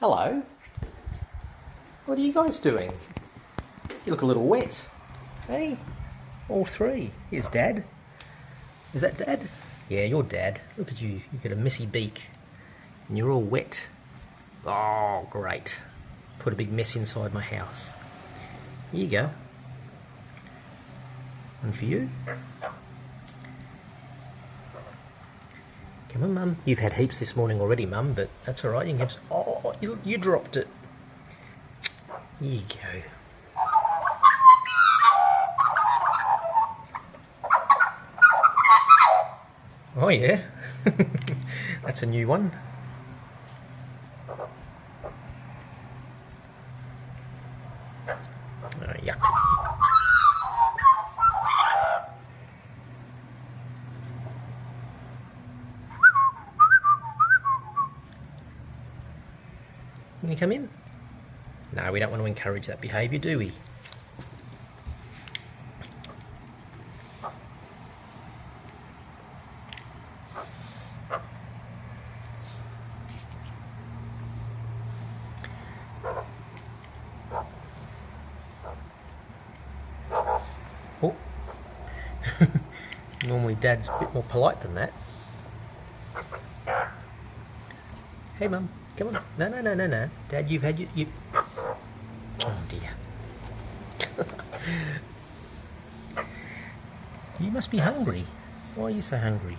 Hello. What are you guys doing? You look a little wet. Hey? All three. Here's Dad. Is that Dad? Yeah, you're Dad. Look at you. You've got a messy beak. And you're all wet. Oh, great. Put a big mess inside my house. Here you go. And for you. Come on, Mum. You've had heaps this morning already, Mum, but that's all right. You can have some... Oh, you dropped it. Here you go. Oh, yeah. That's a new one. Oh, yuck. Can you come in? No, we don't want to encourage that behaviour, do we? Oh. Normally Dad's a bit more polite than that. Hey, Mum, come on. No. Dad, you've had you... Oh, dear. You must be hungry. Why are you so hungry?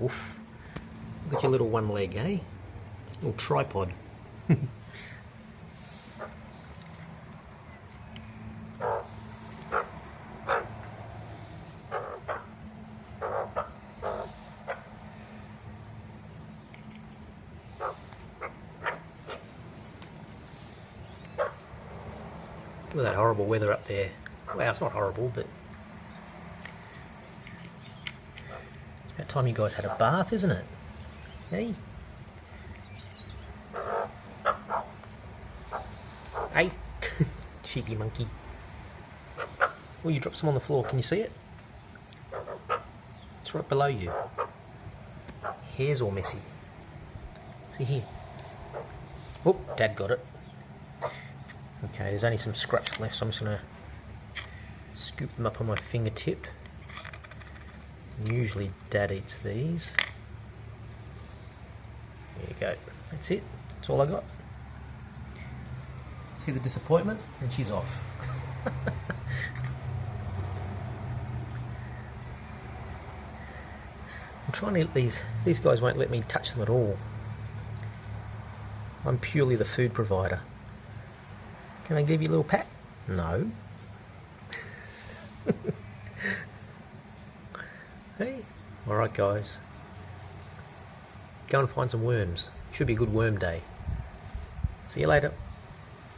Oof. Look at your little one leg, eh? Little tripod. Look at that horrible weather up there. Wow, it's not horrible, but it's about time you guys had a bath, isn't it? Hey? Hey? Cheeky monkey. Oh, you dropped some on the floor. Can you see it? It's right below you. Hair's all messy. See here. Oh, Dad got it. Okay, there's only some scraps left, so I'm just going to scoop them up on my fingertip. Usually Dad eats these. There you go. That's it. That's all I got. See the disappointment? And she's off. I'm trying to let these guys won't let me touch them at all. I'm purely the food provider. Can I give you a little pat? No. Hey. Alright guys. Go and find some worms. Should be a good worm day. See you later.